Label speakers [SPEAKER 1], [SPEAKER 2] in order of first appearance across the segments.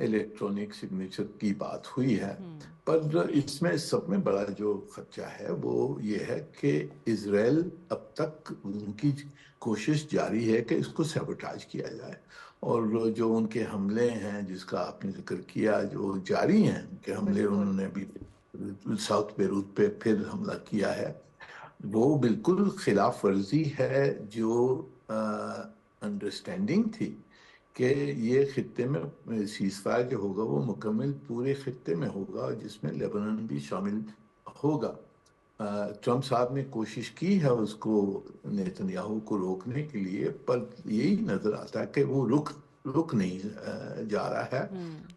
[SPEAKER 1] Electronic signature کی بات ہوئی ہے، پر اس میں سب میں بڑا جو خدشہ ہے وہ یہ ہے کہ اسرائیل اب تک ان کی کوشش جاری ہے کہ اس کو سیبوٹاج کیا جائے، اور جو ان کے حملے ہیں جس کا آپ نے ذکر کیا جو جاری ہیں کہ حملے انہوں نے بھی ساؤتھ بیروت پہ پھر حملہ کیا ہے، وہ بالکل خلاف ورزی ہے جو انڈرسٹینڈنگ تھی کہ یہ خطے میں سیز فائر جو ہوگا وہ مکمل پورے خطے میں ہوگا جس میں لیبنان بھی شامل ہوگا۔ ٹرمپ صاحب نے کوشش کی ہے اس کو نیتنیاہو کو روکنے کے لیے، پر یہی نظر آتا ہے کہ وہ رک نہیں جا رہا ہے،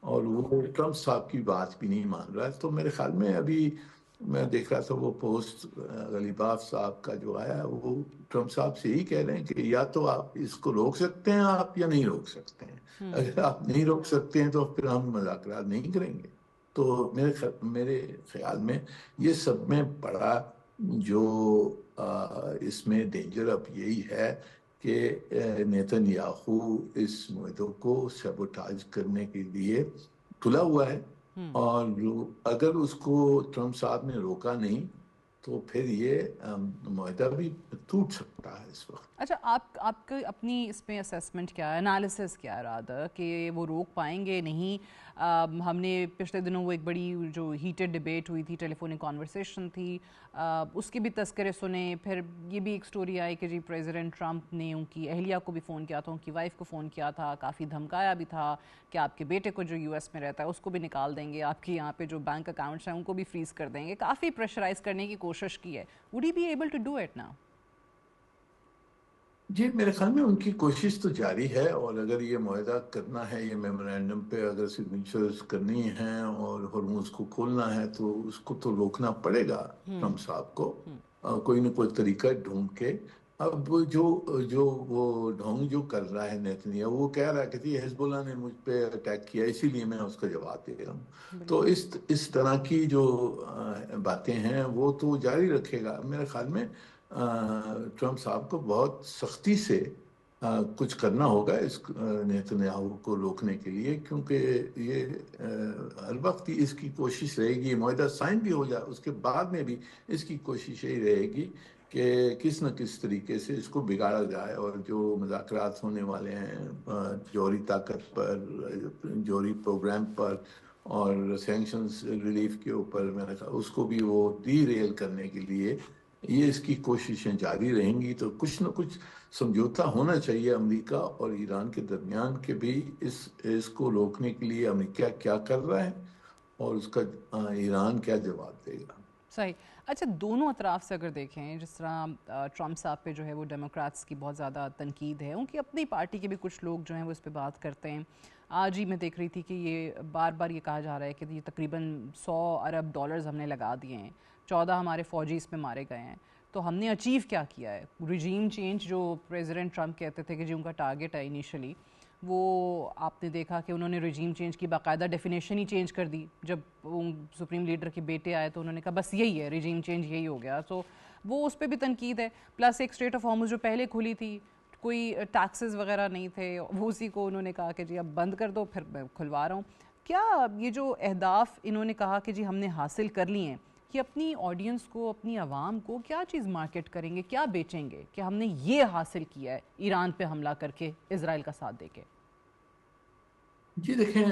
[SPEAKER 1] اور وہ ٹرمپ صاحب کی بات بھی نہیں مان رہا ہے۔ تو میرے خیال میں ابھی میں دیکھ رہا تھا وہ پوسٹ غلیباف صاحب کا جو آیا، وہ ٹرمپ صاحب سے یہی کہہ رہے ہیں کہ یا تو آپ اس کو روک سکتے ہیں آپ یا نہیں روک سکتے ہیں، اگر آپ نہیں روک سکتے ہیں تو پھر ہم مذاکرات نہیں کریں گے۔ تو میرے خیال میں یہ سب میں بڑا جو اس میں ڈینجر اب یہی ہے کہ نیتنیاہو اس معاہدے کو سیبوٹاج کرنے کے لیے تلا ہوا ہے، اور اگر اس کو ٹرمپ صاحب نے روکا نہیں تو پھر یہ معاہدہ بھی ٹوٹ سکتا ہے اس وقت۔
[SPEAKER 2] اچھا، آپ کی اپنی اس پہ اسیسمنٹ کیا ہے، انالیسس کیا ہے رادر کہ وہ روک پائیں گے نہیں؟ ہم نے پچھلے دنوں وہ ایک بڑی جو ہیٹڈ ڈیبیٹ ہوئی تھی، ٹیلی فونک کانورسیشن تھی، اس کے بھی تذکرے سنے، پھر یہ بھی ایک سٹوری آئی کہ جی پریزیڈنٹ ٹرمپ نے ان کی اہلیہ کو بھی فون کیا تھا، ان کی وائف کو فون کیا تھا، کافی دھمکایا بھی تھا کہ آپ کے بیٹے کو جو یو ایس میں رہتا ہے اس کو بھی نکال دیں گے، آپ کے یہاں پہ جو بینک اکاؤنٹس ہیں ان کو بھی فریز کر دیں گے، کافی پریشرائز کرنے کی کوشش کی ہے۔ Would he be able to do it now?
[SPEAKER 1] جی میرے خیال میں ان کی کوشش تو جاری ہے، اور اگر یہ معاہدہ کرنا ہے، یہ میمورینڈم پہ اگر سگنیچرز کرنی ہیں اور ہرمز کو کھولنا ہے تو اس کو تو روکنا پڑے گا ٹرمپ صاحب کو، کوئی نہ کوئی طریقہ ڈھونڈ کے۔ اب جو وہ ڈھونگ جو کر رہا ہے نیتنیاہو، وہ کہہ رہا ہے کہ جی حزب اللہ نے مجھ پہ اٹیک کیا اسی لیے میں اس کا جواب دے رہا ہوں، تو اس طرح کی جو باتیں ہیں وہ تو جاری رکھے گا۔ میرے خیال میں ٹرمپ صاحب کو بہت سختی سے کچھ کرنا ہوگا اس نیتنیاہو کو روکنے کے لیے، کیونکہ یہ ہر وقت ہی اس کی کوشش رہے گی، معاہدہ سائن بھی ہو جائے اس کے بعد میں بھی اس کی کوشش یہی رہے گی کہ کس نہ کس طریقے سے اس کو بگاڑا جائے، اور جو مذاکرات ہونے والے ہیں جوہری طاقت پر، جوہری پروگرام پر اور سینکشنز ریلیف کے اوپر، میں نے کہا اس کو بھی وہ ڈی ریل کرنے کے لیے یہ اس کی کوششیں جاری رہیں گی۔ تو کچھ نہ کچھ سمجھوتا ہونا چاہیے امریکہ اور ایران کے درمیان کہ بھی اس کو روکنے کے لیے امریکہ کیا کر رہا ہے اور اس کا ایران کیا جواب دے گا۔
[SPEAKER 2] صحیح۔ اچھا، دونوں اطراف سے اگر دیکھیں، جس طرح ٹرمپ صاحب پہ جو ہے وہ ڈیموکریٹس کی بہت زیادہ تنقید ہے، ان کی اپنی پارٹی کے بھی کچھ لوگ جو ہیں وہ اس پہ بات کرتے ہیں۔ آج ہی میں دیکھ رہی تھی کہ یہ بار بار یہ کہا جا رہا ہے کہ یہ تقریباً $100 ارب ہم نے لگا دیے ہیں، 14 ہمارے فوجی اس میں مارے گئے ہیں، تو ہم نے اچیو کیا کیا ہے؟ رجیم چینج جو پریزیڈنٹ ٹرمپ کہتے تھے کہ جی ان کا ٹارگٹ ہے انیشلی، وہ آپ نے دیکھا کہ انہوں نے رجیم چینج کی باقاعدہ ڈیفینیشن ہی چینج کر دی۔ جب سپریم لیڈر کے بیٹے آئے تو انہوں نے کہا بس یہی ہے رجیم چینج، یہی ہو گیا، تو وہ اس پہ بھی تنقید ہے۔ پلس ایک اسٹریٹ آف ہارمز جو پہلے کھلی تھی، کوئی ٹیکسز وغیرہ نہیں تھے، وہ اسی کو انہوں نے کہا کہ جی اب بند کر دو، پھر میں کھلوا رہا ہوں۔ کیا یہ جو اہداف انہوں نے کہا کہ جی ہم نے حاصل کر لی ہیں، کہ اپنی آڈینس کو، اپنی عوام کو کیا چیز مارکیٹ کریں گے، کیا بیچیں گے کہ ہم نے یہ حاصل کیا ہے ایران پہ حملہ کر کے، اسرائیل کا ساتھ دے کے؟
[SPEAKER 1] جی دیکھیں،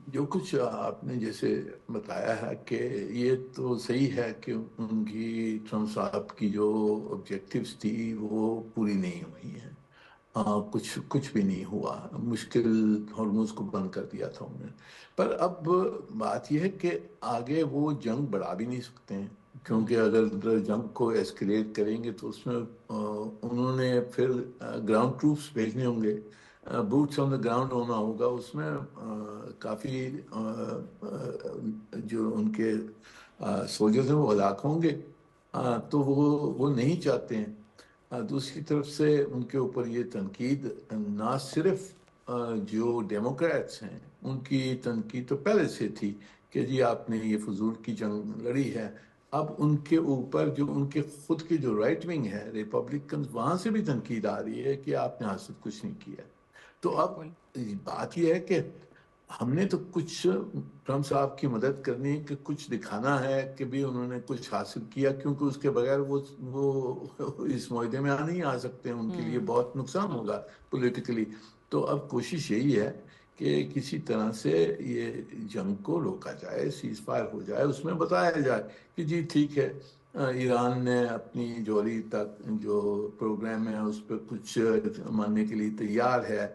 [SPEAKER 1] جو کچھ آپ نے جیسے بتایا ہے کہ یہ تو صحیح ہے کہ ان کی ٹرمپ صاحب کی جو آبجیکٹیوز تھی وہ پوری نہیں ہوئی ہیں، کچھ بھی نہیں ہوا، مشکل ہرمز کو بند کر دیا تھا انہوں نے، پر اب بات یہ ہے کہ آگے وہ جنگ بڑھا بھی نہیں سکتے ہیں، کیونکہ اگر جنگ کو ایسکیلیٹ کریں گے تو اس میں انہوں نے پھر گراؤنڈ ٹروپس بھیجنے ہوں گے، بوٹس آن دا گراؤنڈ ہونا ہوگا، اس میں کافی جو ان کے سولجرز ہیں وہ ہلاک ہوں گے، تو وہ نہیں چاہتے ہیں۔ دوسری طرف سے ان کے اوپر یہ تنقید نہ صرف جو ڈیموکریٹس ہیں ان کی تنقید تو پہلے سے تھی کہ جی آپ نے یہ فضول کی جنگ لڑی ہے، اب ان کے اوپر جو ان کے خود کی جو رائٹ ونگ ہے ریپبلکنز، وہاں سے بھی تنقید آ رہی ہے کہ آپ نے حاصل کچھ نہیں کیا۔ تو اب
[SPEAKER 2] بالکل۔
[SPEAKER 1] بات یہ ہے کہ ہم نے تو کچھ ٹرمپ صاحب کی مدد کرنی ہے کہ کچھ دکھانا ہے کہ بھی انہوں نے کچھ حاصل کیا، کیونکہ اس کے بغیر وہ اس معاہدے میں نہیں آ سکتے، ان کے لیے بہت نقصان ہوگا پولیٹیکلی. تو اب کوشش یہی ہے کہ کسی طرح سے یہ جنگ کو روکا جائے، سیز فائر ہو جائے، اس میں بتایا جائے کہ جی ٹھیک ہے، ایران نے اپنی جوہری تک جو پروگرام ہے اس پہ کچھ ماننے کے لیے تیار ہے،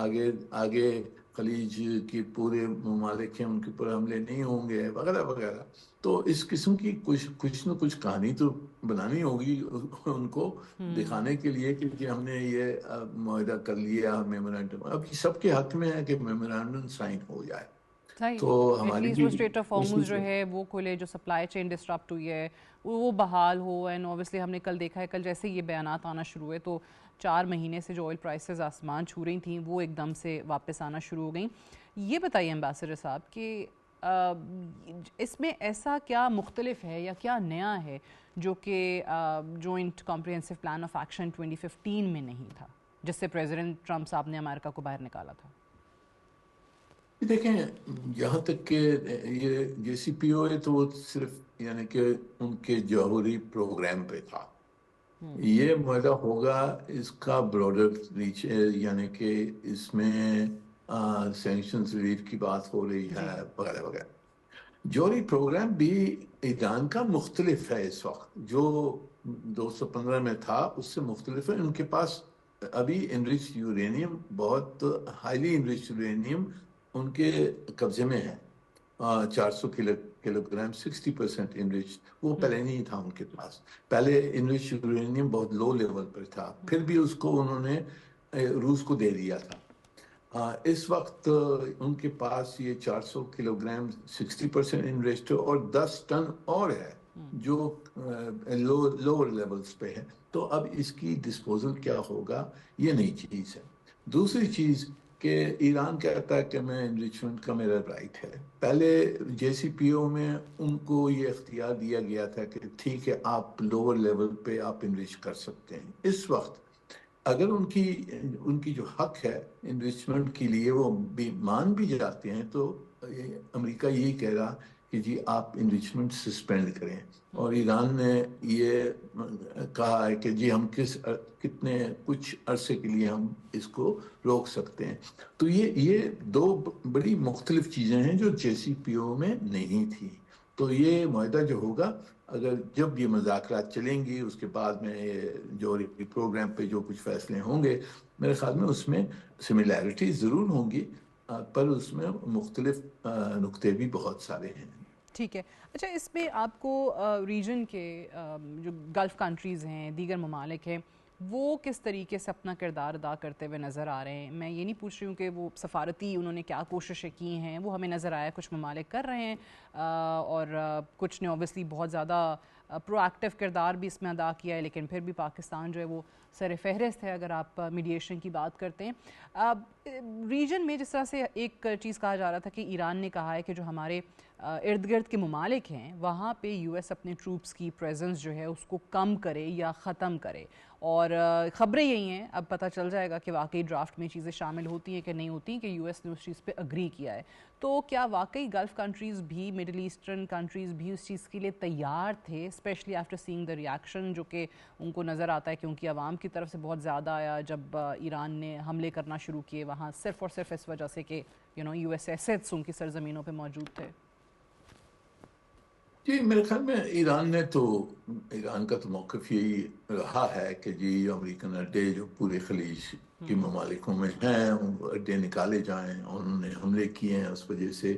[SPEAKER 1] آگے آگے خلیج کی پورے ممالک ہیں ان کے اوپر حملے نہیں ہوں گے وغیرہ وغیرہ. تو اس قسم کی کچھ نہ کچھ کہانی تو بنانی ہوگی ان کو دکھانے کے لیے کہ جی ہم نے یہ معاہدہ کر لیا، میمورینڈم. اب سب کے حق میں ہے کہ میمورینڈم سائن ہو جائے.
[SPEAKER 2] صحیح،
[SPEAKER 1] تو
[SPEAKER 2] ایٹ
[SPEAKER 1] ہماری
[SPEAKER 2] لیسٹ
[SPEAKER 1] بھی
[SPEAKER 2] وہ اسٹریٹ آف ہارموز جو ہے وہ کھلے، جو سپلائی چین ڈسٹرپٹ ہوئی ہے وہ بحال ہو. اینڈ اوبیسلی ہم نے کل دیکھا ہے، کل جیسے یہ بیانات آنا شروع ہوئے تو 4 مہینے سے جو آئل پرائسز آسمان چھو رہی تھیں وہ ایک دم سے واپس آنا شروع ہو گئیں. یہ بتائیے ایمبیسڈر صاحب کہ اس میں ایسا کیا مختلف ہے یا کیا نیا ہے جو کہ joint comprehensive plan of action 2015 میں نہیں تھا، جس سے پریزیڈنٹ ٹرمپ صاحب نے امریکہ کو باہر نکالا تھا؟
[SPEAKER 1] دیکھیں، یہاں تک کہ یہ جے سی پی او ہے تو وہ صرف یعنی کہ ان کے جوہری پروگرام پہ تھا. یہ معاہدہ ہوگا، اس کا براڈر ریچ یعنی کہ اس میں سینکشنز ریلیف کی بات ہو رہی ہے وغیرہ وغیرہ. جوہری پروگرام بھی ایران کا مختلف ہے. اس وقت جو 215 میں تھا اس سے مختلف ہے. ان کے پاس ابھی انریچ یورینیم، بہت ہائیلی انریچ یورینیم ان کے قبضے میں ہے. 400 کلو گرام، 60% انریچ. وہ پہلے نہیں تھا ان کے پاس. پہلے انریچ یورینیم بہت لو لیول پر تھا، پھر بھی اس کو انہوں نے روس کو دے دیا تھا. اس وقت ان کے پاس یہ 400 کلو گرام 60% انریچ اور 10 ٹن اور ہے جو لوور لیولز پہ ہے. تو اب اس کی ڈسپوزل کیا ہوگا، یہ نئی چیز ہے. دوسری چیز کہ ایران کہتا ہے کہ میں انریچمنٹ کا میرا رائٹ ہے. پہلے جے سی پی او میں ان کو یہ اختیار دیا گیا تھا کہ ٹھیک ہے آپ لوور لیول پہ آپ انریچ کر سکتے ہیں. اس وقت اگر ان کی جو حق ہے انویسٹمنٹ کے لیے وہ بھی مان بھی جاتے ہیں تو امریکہ یہی کہہ رہا کہ جی آپ انریچمنٹ سسپینڈ کریں. اور ایران نے یہ کہا ہے کہ جی ہم کتنے کچھ عرصے کے لیے ہم اس کو روک سکتے ہیں. تو یہ دو بڑی مختلف چیزیں ہیں جو جے سی پی او میں نہیں تھی. تو یہ معاہدہ جو ہوگا، اگر جب یہ مذاکرات چلیں گی اس کے بعد میں جو پروگرام پہ جو کچھ فیصلے ہوں گے، میرے خیال میں اس میں سملیرٹی ضرور ہوں گی، پر اس میں مختلف نقطے بھی بہت سارے ہیں.
[SPEAKER 2] ٹھیک ہے. اچھا، اس میں آپ کو ریجن کے جو گلف کنٹریز ہیں، دیگر ممالک ہیں، وہ کس طریقے سے اپنا کردار ادا کرتے ہوئے نظر آ رہے ہیں؟ میں یہ نہیں پوچھ رہی ہوں کہ وہ سفارتی انہوں نے کیا کوششیں کی ہیں، وہ ہمیں نظر آیا کچھ ممالک کر رہے ہیں اور کچھ نے اوبیسلی بہت زیادہ پرو ایکٹیو کردار بھی اس میں ادا کیا ہے، لیکن پھر بھی پاکستان جو ہے وہ سر فہرست ہے اگر آپ میڈیشن کی بات کرتے ہیں. ریجن میں جس طرح سے ایک چیز کہا جا رہا تھا کہ ایران نے کہا ہے کہ جو ہمارے ارد گرد کے ممالک ہیں وہاں پہ یو ایس اپنے ٹروپس کی پریزنس جو ہے اس کو کم کرے یا ختم کرے، اور خبریں یہی ہیں، اب پتہ چل جائے گا کہ واقعی ڈرافٹ میں چیزیں شامل ہوتی ہیں کہ نہیں ہوتی کہ یو ایس نے اس چیز پہ اگری کیا ہے. تو کیا واقعی گلف کنٹریز بھی، مڈل ایسٹرن کنٹریز بھی اس چیز کے لیے تیار تھے، اسپیشلی آفٹر سینگ دا ریاکشن جو کہ ان کو نظر آتا ہے کہ ان کی عوام کی طرف سے بہت زیادہ آیا جب ایران نے حملے کرنا شروع کیے وہاں، صرف اور صرف اس وجہ سے کہ یو ایس ایسٹس ان کی سرزمینوں پہ موجود تھے؟
[SPEAKER 1] جی میرے خیال میں ایران کا تو موقف یہی رہا ہے کہ جی امریکن اڈے جو پورے خلیج کے ممالکوں میں ہیں ان اڈے نکالے جائیں، انہوں نے حملے کیے ہیں اس وجہ سے.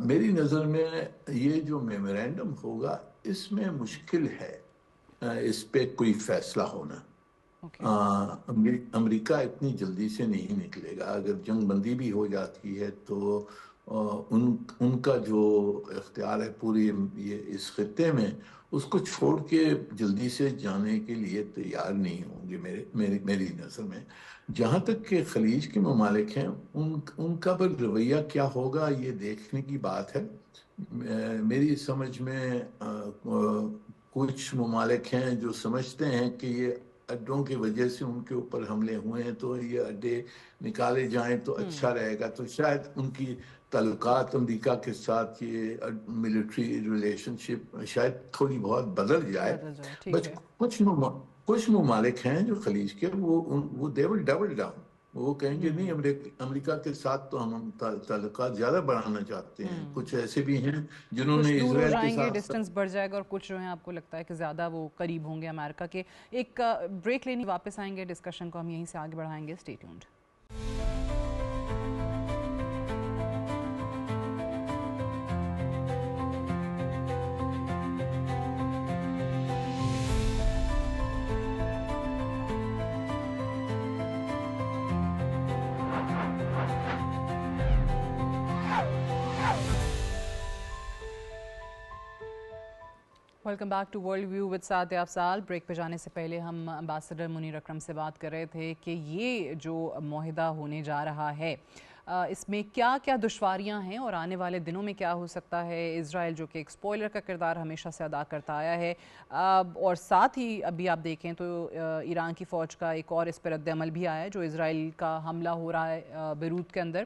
[SPEAKER 1] میری نظر میں یہ جو میمورینڈم ہوگا اس میں مشکل ہے اس پہ کوئی فیصلہ ہونا. امریکہ اتنی جلدی سے نہیں نکلے گا. اگر جنگ بندی بھی ہو جاتی ہے تو ان کا جو اختیار ہے پوری اس خطے میں، اس کو چھوڑ کے جلدی سے جانے کے لیے تیار نہیں ہوں گے میری نظر میں. جہاں تک کہ خلیج کے ممالک ہیں ان کا پر رویہ کیا ہوگا یہ دیکھنے کی بات ہے. میری سمجھ میں کچھ ممالک ہیں جو سمجھتے ہیں کہ یہ اڈوں کی وجہ سے ان کے اوپر حملے ہوئے ہیں، تو یہ اڈے نکالے جائیں تو اچھا رہے گا، تو شاید ان کی تعلقات امریکہ کے ساتھ، یہ ملٹری ریلیشن شپ شاید تھوڑی بہت بدل جائے.
[SPEAKER 2] ٹھیک
[SPEAKER 1] بس
[SPEAKER 2] ہے.
[SPEAKER 1] کچھ ممالک ہیں جو خلیج کے، وہ دے ول ڈبل ڈاؤن، وہ کہیں گے نہیں، امریکہ کے ساتھ تو ہم تعلقات زیادہ بڑھانا چاہتے ہیں. کچھ ایسے بھی ہیں جنہوں
[SPEAKER 2] کچھ
[SPEAKER 1] نے
[SPEAKER 2] دور ہو
[SPEAKER 1] اسرائیل کے
[SPEAKER 2] جائیں گے،
[SPEAKER 1] ساتھ
[SPEAKER 2] ڈسٹنس بڑھ جائے گا، اور کچھ جو ہیں آپ کو لگتا ہے کہ زیادہ وہ قریب ہوں گے امریکہ کے. ایک بریک لینی، واپس آئیں گے، ڈسکشن کو ہم یہیں سے آگے بڑھائیں گے. Stay tuned. Welcome back to World View with Sadia Afzal. بریک پہ جانے سے پہلے ہم امبیسڈر منیر اکرم سے بات کر رہے تھے کہ یہ جو معاہدہ ہونے جا رہا ہے اس میں کیا کیا دشواریاں ہیں اور آنے والے دنوں میں کیا ہو سکتا ہے. اسرائیل جو کہ ایک اسپوائلر کا کردار ہمیشہ سے ادا کرتا آیا ہے، اور ساتھ ہی ابھی آپ دیکھیں تو ایران کی فوج کا ایک اور اس پر رد عمل بھی آیا ہے. جو اسرائیل کا حملہ ہو رہا ہے بیروت کے اندر،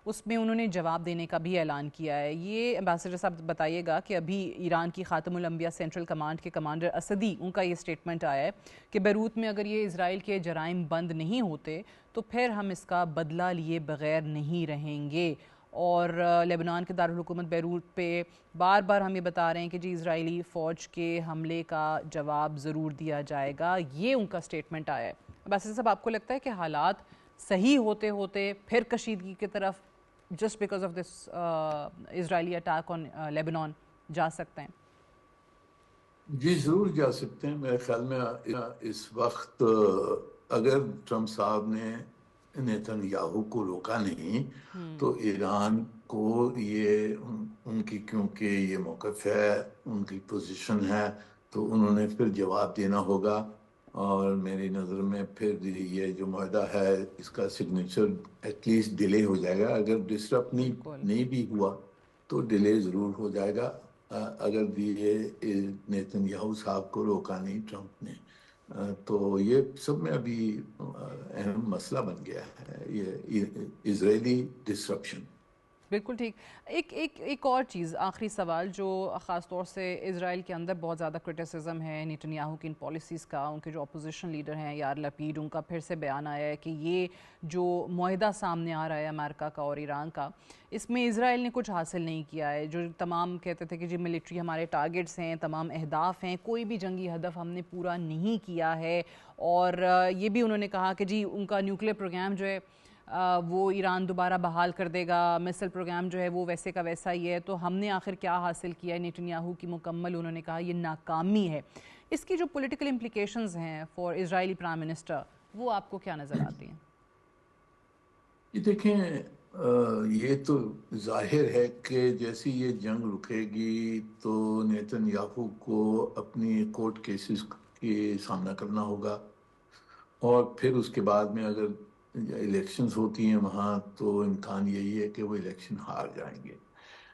[SPEAKER 2] اس میں انہوں نے جواب دینے کا بھی اعلان کیا ہے. یہ امبیسڈر صاحب بتائیے گا کہ ابھی ایران کی خاتم الانبیاء سینٹرل کمانڈ کے کمانڈر اسدی، ان کا یہ سٹیٹمنٹ آیا ہے کہ بیروت میں اگر یہ اسرائیل کے جرائم بند نہیں ہوتے تو پھر ہم اس کا بدلہ لیے بغیر نہیں رہیں گے. اور لیبنان کے دارالحکومت بیروت پہ بار بار ہم یہ بتا رہے ہیں کہ جی اسرائیلی فوج کے حملے کا جواب ضرور دیا جائے گا. یہ ان کا سٹیٹمنٹ آیا ہے. امبیسڈر صاحب، آپ کو لگتا ہے کہ حالات صحیح ہوتے ہوتے پھر کشیدگی کی طرف just because of this Israeli attack on Lebanon جا سکتے ہیں؟
[SPEAKER 1] جی ضرور جا سکتے ہیں. میرے خیال میں اس وقت اگر ٹرمپ صاحب نے نیتن یاہو کو روکا نہیں تو ایران کو یہ ان کی، کیونکہ یہ موقف ہے، ان کی پوزیشن ہے، تو انہوں نے پھر جواب دینا ہوگا. اور میری نظر میں پھر یہ جو معاہدہ ہے اس کا سگنیچر ایٹ لیسٹ ڈیلے ہو جائے گا. اگر ڈسٹرپ نہیں بھی ہوا تو ڈیلے ضرور ہو جائے گا، اگر یہ نیتن یاہو صاحب کو روکا نہیں ٹرمپ نے. تو یہ سب میں ابھی اہم مسئلہ بن گیا ہے، یہ اسرائیلی ڈسرپشن.
[SPEAKER 2] بالکل ٹھیک. ایک اور چیز، آخری سوال، جو خاص طور سے اسرائیل کے اندر بہت زیادہ کرٹیسزم ہے نیتن یاہو کی ان پالیسیز کا. ان کے جو اپوزیشن لیڈر ہیں یار لپیڈ، ان کا پھر سے بیان آیا ہے کہ یہ جو معاہدہ سامنے آ رہا ہے امریکہ کا اور ایران کا، اس میں اسرائیل نے کچھ حاصل نہیں کیا ہے. جو تمام کہتے تھے کہ جی ملٹری ہمارے ٹارگٹس ہیں، تمام اہداف ہیں، کوئی بھی جنگی ہدف ہم نے پورا نہیں کیا ہے. اور یہ بھی انہوں نے کہا کہ جی ان کا نیوکلیئر پروگرام جو ہے وہ ایران دوبارہ بحال کر دے گا، میسل پروگرام جو ہے وہ ویسے کا ویسا ہی ہے. تو ہم نے آخر کیا حاصل کیا ہے؟ نیتن یاہو کی مکمل انہوں نے کہا یہ ناکامی ہے. اس کی جو پولیٹیکل امپلیکیشنز ہیں فار اسرائیلی پرائم منسٹر، وہ آپ کو کیا نظر آتی ہیں؟
[SPEAKER 1] یہ دیکھیں، یہ تو ظاہر ہے کہ جیسی یہ جنگ رکے گی تو نیتن یاہو کو اپنی کورٹ کیسز کی سامنا کرنا ہوگا، اور پھر اس کے بعد میں اگر الیکشنز ہوتی ہیں وہاں تو امکان یہی ہے کہ وہ الیکشن ہار جائیں گے.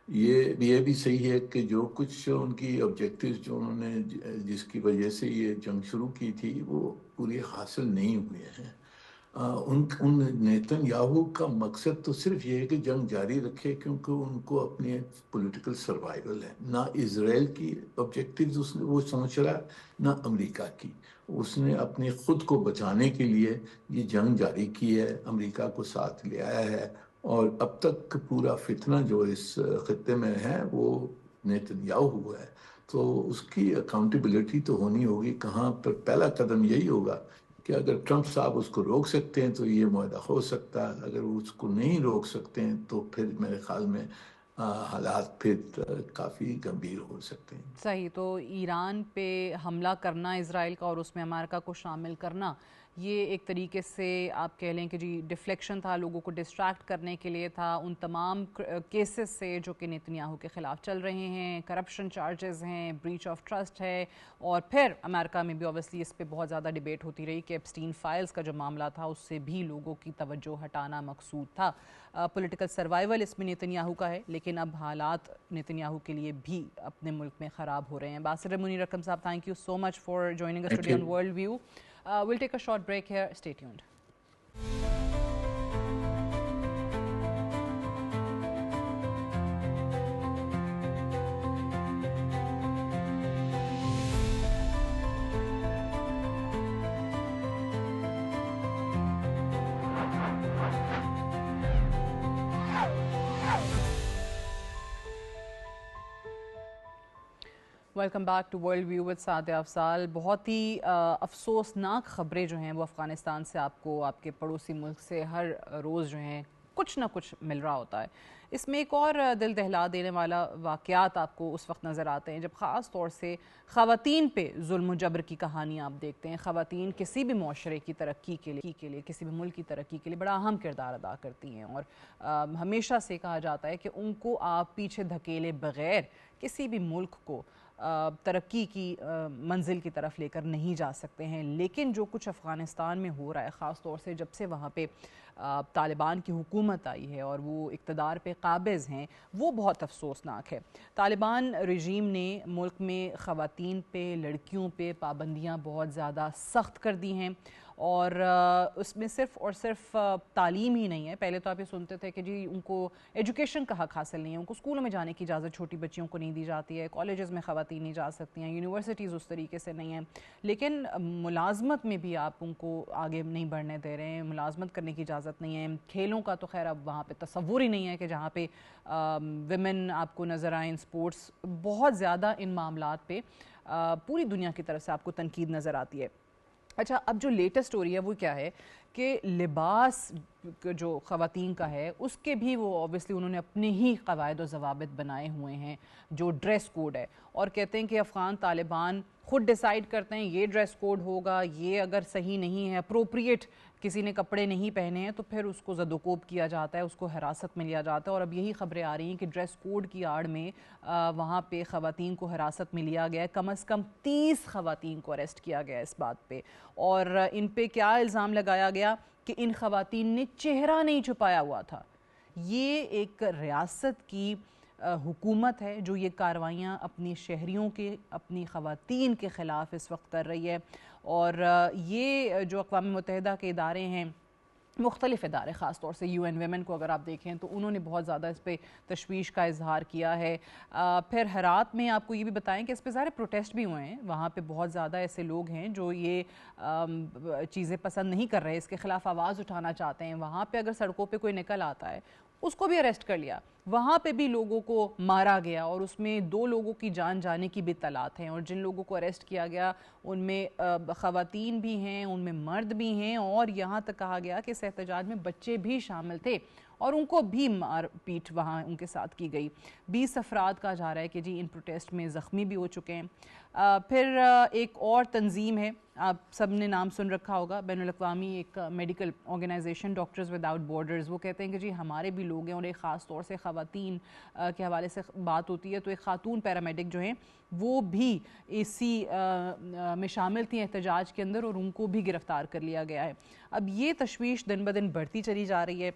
[SPEAKER 1] یہ بھی صحیح ہے کہ جو کچھ ان کی آبجیکٹیوز جو انہوں نے جس کی وجہ سے یہ جنگ شروع کی تھی وہ پوری حاصل نہیں ہوئے ہیں. ان نیتن یاہو کا مقصد تو صرف یہ ہے کہ جنگ جاری رکھے، کیونکہ ان کو اپنی پولیٹیکل سروائیول ہے. نہ اسرائیل کی آبجیکٹیوز وہ سمجھ رہا ہے، نہ امریکہ کی. اس نے اپنے خود کو بچانے کے لیے یہ جنگ جاری کی ہے، امریکہ کو ساتھ لے آیا ہے. اور اب تک پورا فتنہ جو اس خطے میں ہے وہ نیتن یاہو ہے. تو اس کی اکاؤنٹیبلٹی تو ہونی ہوگی. کہاں پر پہلا قدم یہی ہوگا کہ اگر ٹرمپ صاحب اس کو روک سکتے ہیں تو یہ معاہدہ ہو سکتا ہے، اگر وہ اس کو نہیں روک سکتے ہیں تو پھر میرے خیال میں حالات پھر کافی گمبھیر ہو سکتے ہیں.
[SPEAKER 2] صحیح. تو ایران پہ حملہ کرنا اسرائیل کا اور اس میں امریکہ کو شامل کرنا، یہ ایک طریقے سے آپ کہہ لیں کہ جی ڈیفلیکشن تھا، لوگوں کو ڈسٹریکٹ کرنے کے لیے تھا ان تمام کیسز سے جو کہ نیتن یاہو کے خلاف چل رہے ہیں. کرپشن چارجز ہیں، بریچ آف ٹرسٹ ہے، اور پھر امریکہ میں بھی اوبیسلی اس پہ بہت زیادہ ڈیبیٹ ہوتی رہی کہ ایپسٹین فائلز کا جو معاملہ تھا اس سے بھی لوگوں کی توجہ ہٹانا مقصود تھا. پولیٹیکل سروائیول اس میں نیتن یاہو کا ہے، لیکن اب حالات نیتن یاہو کے لیے بھی اپنے ملک میں خراب ہو رہے ہیں. امبیسڈر منیر اکرم صاحب، thank you so much for joining us today on World View. We'll take a short break here. Stay tuned. Welcome back to World View with Sadia Afzal. بہت ہی افسوسناک خبریں جو ہیں وہ افغانستان سے آپ کو آپ کے پڑوسی ملک سے ہر روز جو ہیں کچھ نہ کچھ مل رہا ہوتا ہے. اس میں ایک اور دل دہلا دینے والا واقعات آپ کو اس وقت نظر آتے ہیں جب خاص طور سے خواتین پہ ظلم و جبر کی کہانیاں آپ دیکھتے ہیں. خواتین کسی بھی معاشرے کی ترقی کے لیے کسی بھی ملک کی ترقی کے لیے بڑا اہم کردار ادا کرتی ہیں اور ہمیشہ سے کہا جاتا ہے کہ ان کو آپ پیچھے دھکیلے بغیر کسی بھی ملک کو ترقی کی منزل کی طرف لے کر نہیں جا سکتے ہیں. لیکن جو کچھ افغانستان میں ہو رہا ہے خاص طور سے جب سے وہاں پہ طالبان کی حکومت آئی ہے اور وہ اقتدار پہ قابض ہیں وہ بہت افسوسناک ہے. طالبان رژیم نے ملک میں خواتین پہ لڑکیوں پہ پابندیاں بہت زیادہ سخت کر دی ہیں اور اس میں صرف اور صرف تعلیم ہی نہیں ہے. پہلے تو آپ یہ سنتے تھے کہ جی ان کو ایجوکیشن کا حق حاصل نہیں ہے, ان کو اسکولوں میں جانے کی اجازت چھوٹی بچیوں کو نہیں دی جاتی ہے, کالجز میں خواتین نہیں جا سکتی ہیں, یونیورسٹیز اس طریقے سے نہیں ہیں. لیکن ملازمت میں بھی آپ ان کو آگے نہیں بڑھنے دے رہے ہیں, ملازمت کرنے کی اجازت نہیں ہے. کھیلوں کا تو خیر اب وہاں پہ تصور ہی نہیں ہے کہ جہاں پہ ویمن آپ کو نظر آئیں. اسپورٹس بہت زیادہ ان معاملات پہ پوری دنیا کی طرف سے آپ کو تنقید نظر آتی ہے. اچھا, اب جو لیٹسٹ اسٹوری ہے وہ کیا ہے کہ لباس جو خواتین کا ہے اس کے بھی وہ اوبیسلی انہوں نے اپنے ہی قواعد و ضوابط بنائے ہوئے ہیں. جو ڈریس کوڈ ہے اور کہتے ہیں کہ افغان طالبان خود ڈیسائیڈ کرتے ہیں یہ ڈریس کوڈ ہوگا, یہ اگر صحیح نہیں ہے اپروپریٹ کسی نے کپڑے نہیں پہنے ہیں تو پھر اس کو زد و کوب کیا جاتا ہے, اس کو حراست میں لیا جاتا ہے. اور اب یہی خبریں آ رہی ہیں کہ ڈریس کوڈ کی آڑ میں وہاں پہ خواتین کو حراست میں لیا گیا ہے. کم از کم 30 خواتین کو اریسٹ کیا گیا اس بات پہ اور ان پہ کیا الزام لگایا گیا کہ ان خواتین نے چہرہ نہیں چھپایا ہوا تھا. یہ ایک ریاست کی حکومت ہے جو یہ کارروائیاں اپنی شہریوں کے اپنی خواتین کے خلاف اس وقت کر رہی ہے. اور یہ جو اقوام متحدہ کے ادارے ہیں, مختلف ادارے, خاص طور سے یو این ویمن کو اگر آپ دیکھیں تو انہوں نے بہت زیادہ اس پہ تشویش کا اظہار کیا ہے. پھر ہرات میں آپ کو یہ بھی بتائیں کہ اس پہ سارے پروٹیسٹ بھی ہوئے ہیں. وہاں پہ بہت زیادہ ایسے لوگ ہیں جو یہ چیزیں پسند نہیں کر رہے, اس کے خلاف آواز اٹھانا چاہتے ہیں. وہاں پہ اگر سڑکوں پہ کوئی نکل آتا ہے اس کو بھی اریسٹ کر لیا. وہاں پہ بھی لوگوں کو مارا گیا اور اس میں 2 لوگوں کی جان جانے کی بھی اطلاعات ہیں. اور جن لوگوں کو اریسٹ کیا گیا ان میں خواتین بھی ہیں, ان میں مرد بھی ہیں اور یہاں تک کہا گیا کہ اس احتجاج میں بچے بھی شامل تھے اور ان کو بھی مار پیٹ وہاں ان کے ساتھ کی گئی. 20 افراد کہا جا رہا ہے کہ جی ان پروٹیسٹ میں زخمی بھی ہو چکے ہیں. پھر ایک اور تنظیم ہے, آپ سب نے نام سن رکھا ہوگا, بین الاقوامی ایک medical organisation doctors without borders. وہ کہتے ہیں کہ جی ہمارے بھی لوگ ہیں اور ایک خاص طور سے خواتین کے حوالے سے بات ہوتی ہے تو ایک خاتون پیرامیڈک جو ہیں وہ بھی اسی میں شامل تھیں احتجاج کے اندر اور ان کو بھی گرفتار کر لیا گیا ہے. اب یہ تشویش دن بدن بڑھتی چلی جا رہی ہے.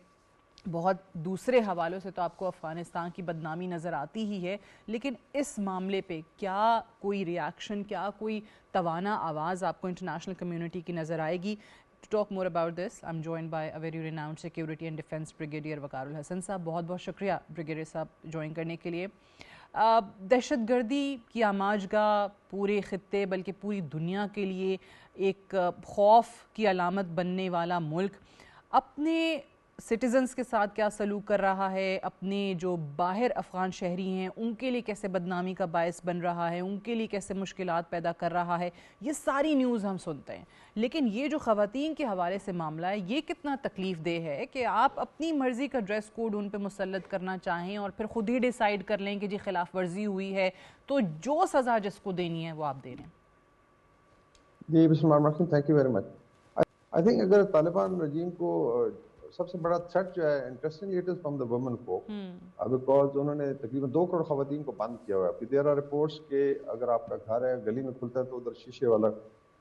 [SPEAKER 2] بہت دوسرے حوالوں سے تو آپ کو افغانستان کی بدنامی نظر آتی ہی ہے, لیکن اس معاملے پہ کیا کوئی ریاکشن, کیا کوئی توانا آواز آپ کو انٹرنیشنل کمیونٹی کی نظر آئے گی؟ To talk more about this, I'm joined by a very renowned security and defense brigadier وقار الحسن صاحب. بہت بہت شکریہ بریگیڈیئر صاحب جوائن کرنے کے لیے. دہشت گردی کی آماجگاہ پورے خطے بلکہ پوری دنیا کے لیے ایک خوف کی علامت بننے والا ملک اپنے سٹیزنز کے ساتھ کیا سلوک کر رہا ہے, اپنے جو باہر افغان شہری ہیں ان کے لیے کیسے بدنامی کا باعث بن رہا ہے, ان کے لیے کیسے مشکلات پیدا کر رہا ہے, یہ ساری نیوز ہم سنتے ہیں. لیکن یہ جو خواتین کے حوالے سے معاملہ ہے یہ کتنا تکلیف دہ ہے کہ آپ اپنی مرضی کا ڈریس کوڈ ان پہ مسلط کرنا چاہیں اور پھر خود ہی ڈیسائیڈ کر لیں کہ جی خلاف ورزی ہوئی ہے تو جو سزا جس کو دینی ہے وہ آپ دے دیں.
[SPEAKER 3] جی بسم اللہ الرحمن الرحیم, thank you very much. I think اگر طالبان رجیم کو سب سے بڑا تھریٹ جو ہے interestingly it is from the woman folk, because انہوں نے تقریباً 2 کروڑ خواتین کو بند کیا ہوا ہے. دیر آر رپورٹس کہ اگر آپ کا گھر ہے گلی میں کھلتا ہے تو ادھر شیشے والا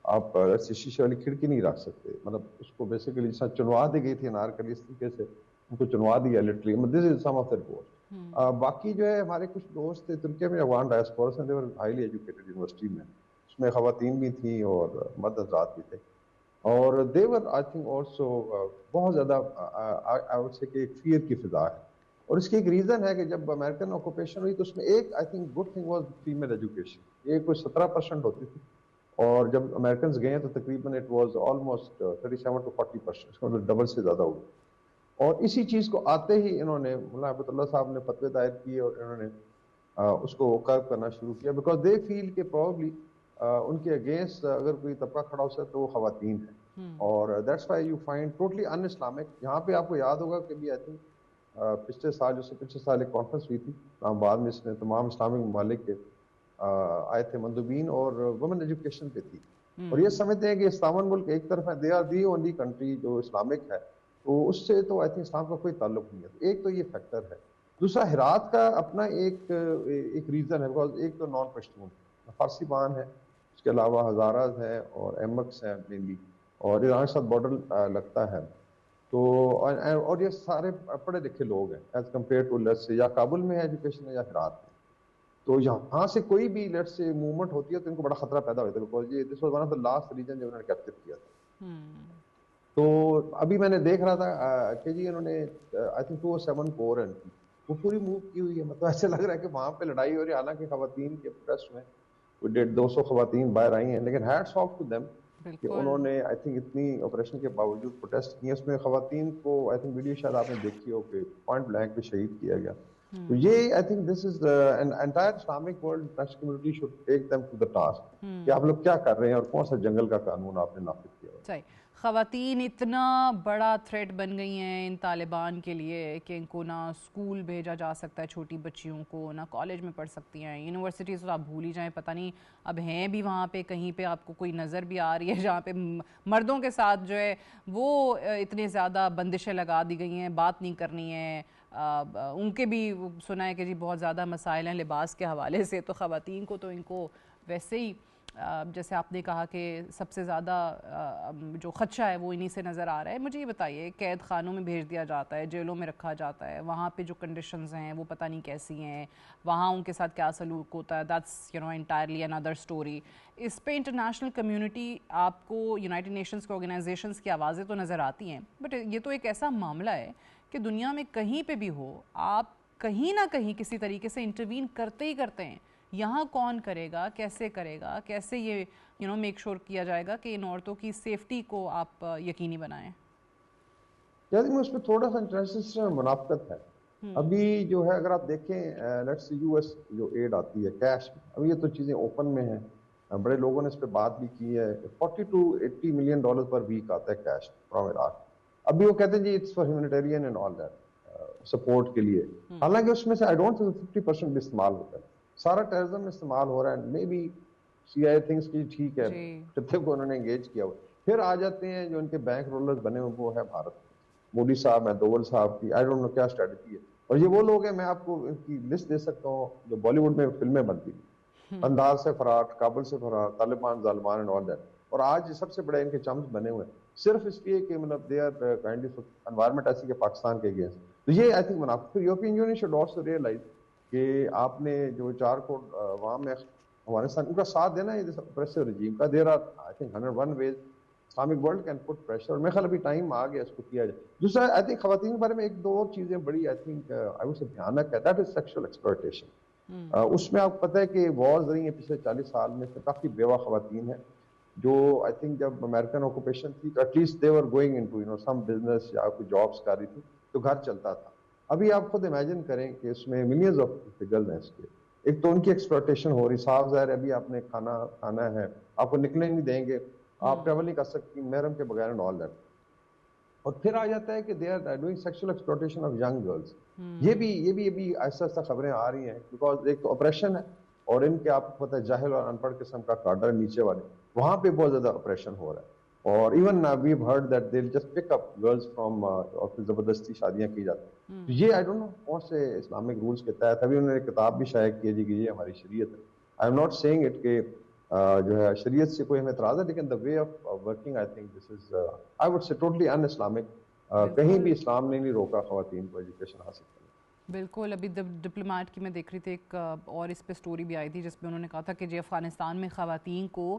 [SPEAKER 3] آپ ایسے شیشے والی کھڑکی نہیں رکھ سکتے. مطلب اس کو بیسیکلی جس طرح چنوا دی گئی تھی انارکلی اس طریقے سے ان کو چنوا دیا literally. This is some of the report. باقی جو ہے ہمارے کچھ دوست تھے ترکیہ میں افغان ڈائسپورا سے, دے ور ہائیلی ایجوکیٹڈ یونیورسٹی میں, اس میں خواتین بھی تھیں اور مرد حضرات بھی تھے. اور دیور آئی تھنک آلسو بہت زیادہ آئی وڈ سے کہ ایک فیئر کی فضا ہے. اور اس کی ایک ریزن ہے کہ جب امریکن آکوپیشن ہوئی تو اس میں ایک I think good thing was female education. یہ کوئی 17% ہوتی تھی اور جب امریکنز گئے تو تقریباً اٹ واز آلموسٹ 37 to 40%. اس کا مطلب ڈبل سے زیادہ ہوگی. اور اسی چیز کو آتے ہی انہوں نے مولانا ہیبت اللہ صاحب نے فتوے دائر کیے اور انہوں نے اس کو کرو کرنا شروع کیا بیکاز دے فیل کہ پروبلی ان کے اگینسٹ اگر کوئی طبقہ کھڑا ہو سکتا تو وہ خواتین ہیں. اور that's why you find totally in Islamic. یہاں پہ آپ کو یاد ہوگا کہ بھی آئی تھنک پچھلے سال پچھلے سال ایک کانفرنس ہوئی تھی اسلام آباد میں. اس میں تمام اسلامک ممالک کے آئے تھے مندوبین اور وومن ایجوکیشن پہ تھی. اور یہ سمجھتے ہیں کہ اسلام ملک ایک طرف ہے, they are the only country جو اسلامک ہے, تو اس سے تو آئی تھنک اسلام کا کوئی تعلق نہیں ہے. ایک تو یہ فیکٹر ہے. دوسرا ہرات کا اپنا ایک ریزن ہے بیکاز ایک تو نان پشتون فارسی بان ہے, اس کے علاوہ ہزاراز ہیں اور ایمکس ہیں مینلی, اور ایران کے ساتھ بارڈر لگتا ہے. تو اور یہ سارے پڑھے لکھے لوگ ہیں as compare to let's say یا کابل میں ہے ایجوکیشن یا ہرات میں. تو یہاں سے کوئی بھی لیٹس سے موومنٹ ہوتی ہے تو ان کو بڑا خطرہ پیدا ہوتا ہے بیکاز یہ this was one of the last region جو انہوں نے کیپچر کیا تھا. تو ابھی میں نے دیکھ رہا تھا کہ جی انہوں نے آئی تھنک 207 پورن کی وہ پوری موو کی ہوئی ہے. مطلب ایسے لگ رہا ہے کہ وہاں پہ لڑائی ہو رہی ہے, حالانکہ خواتین کے پروٹیسٹ میں کوئی 150 خواتین باہر آئی ہیں, لیکن ہیٹس آف ٹو دیم کہ انہوں نے آئی تھنک اتنی آپریشن کے باوجود پروٹیسٹ کیے. اس میں خواتین کو آئی تھنک ویڈیو شاید آپ نے دیکھی ہو کہ پوائنٹ بلینک پہ شہید کیا گیا. تو یہ I think this is an entire Islamic world international community should take them to the task کہ آپ لوگ کیا کر رہے ہیں اور کون سا جنگل کا قانون آپ نے نافذ کیا.
[SPEAKER 2] صحیح. خواتین اتنا بڑا تھریٹ بن گئی ہیں ان طالبان کے لیے کہ ان کو نہ اسکول بھیجا جا سکتا ہے, چھوٹی بچیوں کو نہ کالج میں پڑھ سکتی ہیں. یونیورسٹیز تو آپ بھول ہی جائیں, پتہ نہیں اب ہیں بھی وہاں پہ کہیں پہ آپ کو کوئی نظر بھی آ رہی ہے جہاں پہ مردوں کے ساتھ جو ہے وہ اتنے زیادہ بندشیں لگا دی گئی ہیں, بات نہیں کرنی ہے. ان کے بھی سنا ہے کہ جی بہت زیادہ مسائل ہیں لباس کے حوالے سے. تو خواتین کو تو ان کو ویسے ہی جیسے آپ نے کہا کہ سب سے زیادہ جو خدشہ ہے وہ انہی سے نظر آ رہا ہے. مجھے یہ بتائیے, قید خانوں میں بھیج دیا جاتا ہے, جیلوں میں رکھا جاتا ہے, وہاں پہ جو کنڈیشنز ہیں وہ پتہ نہیں کیسی ہیں, وہاں ان کے ساتھ کیا سلوک ہوتا ہے, دیٹس انٹائرلی انادر اسٹوری. اس پہ انٹرنیشنل کمیونٹی آپ کو یونائٹڈ نیشنز کے آرگنائزیشنز کی آوازیں تو نظر آتی ہیں, بٹ یہ تو ایک ایسا معاملہ ہے کہ دنیا میں کہیں پہ بھی ہو آپ کہیں نہ کہیں کسی طریقے سے انٹروین کرتے ہی کرتے ہیں. یہاں کون کرے گا, کیسے کرے گا, کیسے یہ میک شور کیا جائے گا کہ ان عورتوں کی سیفٹی کو آپ یقینی بنائیں.
[SPEAKER 3] یعنی اس میں تھوڑا سا انٹرنیشنل منافقت ہے. ابھی جو ہے اگر آپ دیکھیں لیٹس یو ایس جو ایڈ آتی ہے کیش میں, ابھی یہ تو چیزیں اوپن میں ہیں, بڑے لوگوں نے اس پہ بات بھی کی ہے. $40 to $80 million پر ویک آتا ہے کیش فرام عراق. ابھی وہ کہتے ہیں جی it's for humanitarian and all that support کے لیے, حالانکہ اس میں سے آئی ڈونٹ تھنک 50% بھی استعمال ہوتا ہے. سارا ٹیررزم میں استعمال ہو رہا ہے. May B C I thinks کی ٹھیک ہے خطے کو انہوں نے انگیج کیا ہوا. پھر آ جاتے ہیں جو ان کے بینک رولرز بنے ہوئے وہ ہے بھارت, مودی صاحب ہیں, دوول صاحب کی آئی ڈونٹ نو کیا اسٹریٹجی ہے. اور یہ وہ لوگ ہیں, میں آپ کو ان کی لسٹ دے سکتا ہوں جو بالی ووڈ میں فلمیں بنتی ہیں, انداز سے فرار, کابل سے فرار, طالبان, ظالمان اینڈ آل دیٹ. اور آج سب سے بڑے ان کے چمچ بنے ہوئے ہیں صرف اس لیے کہ مطلب دے آر کائنڈلی انوائرمنٹ ایسی کہ پاکستان کے اگینسٹ. تو یہ آئی تھنک منافق. European Union should also realise کہ آپ نے جو 4 کروڑ عوام میں افغانستان ان کا ساتھ دینا ہے اس اپریسو رجیم کا. There are I think 101 ways Islamic world can put pressure, اور میرے خیال ابھی ٹائم آ گیا اس کو کیا جائے. دوسرا آئی تھنک خواتین کے بارے میں ایک دو اور چیزیں بڑی آئی تھنک آئی وڈ سے بھیانک ہے, دیٹ از سیکشل ایکسپلائٹیشن. اس میں آپ کو پتہ ہے کہ وارز رہی ہیں پچھلے 40 سال میں سے, کافی بیوہ خواتین ہیں جو آئی تھنک جب امریکن آکوپیشن تھی تو at least they were going into some business یا کوئی جابس کر رہی تھی تو گھر چلتا تھا. ابھی آپ خود امیجن کریں کہ اس میں ملینز آف فگرز ہیں اس کے. ایک تو ان کی ایکسپلائٹیشن ہو رہی, صاف ظاہر ہے ابھی آپ نے کھانا ہے, آپ کو نکلنے نہیں دیں گے, آپ ٹریول نہیں کر سکتی محرم کے بغیر اینڈ آل دیٹ. اور پھر آ جاتا ہے کہ they are doing sexual exploitation of young girls. یہ بھی ابھی ایسا ایسا خبریں آ رہی ہیں بیکاز ایک تو آپریشن ہے اور ان کے آپ کو پتہ ہے جاہل اور ان پڑھ قسم کا کاڈر نیچے والے, وہاں پہ بہت زیادہ آپریشن ہو رہا ہے. اور even we have heard that they will just pick up girls from, اور پھر زبردستی شادیاں کی جاتی ہیں. تو یہ آئی ڈونٹ نو کون سے اسلامک رولز کے تحت. ابھی انہوں نے ایک کتاب بھی شائع کی جی کہ یہ ہماری شریعت ہے. I am not saying it کہ جو ہے شریعت سے کوئی ہمیں اعتراض ہے, لیکن the way of working I think this is I would say totally un-Islamic. کہیں بھی اسلام نے نہیں روکا خواتین کو ایجوکیشن حاصل کرنے.
[SPEAKER 2] بالکل. ابھی ڈپلومیٹ کی میں دیکھ رہی تھی ایک اور اس پہ سٹوری بھی آئی تھی جس پہ انہوں نے کہا تھا کہ جی افغانستان میں خواتین کو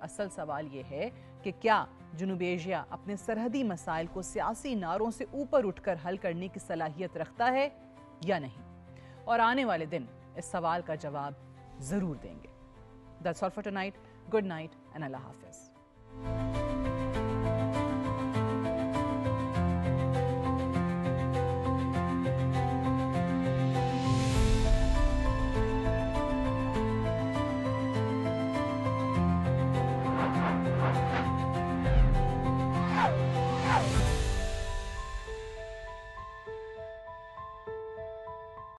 [SPEAKER 2] اصل سوال یہ ہے کہ کیا جنوبی ایشیا اپنے سرحدی مسائل کو سیاسی نعروں سے اوپر اٹھ کر حل کرنے کی صلاحیت رکھتا ہے یا نہیں؟ اور آنے والے دن اس سوال کا جواب ضرور دیں گے۔ That's all for tonight. Good night and Allah Hafiz.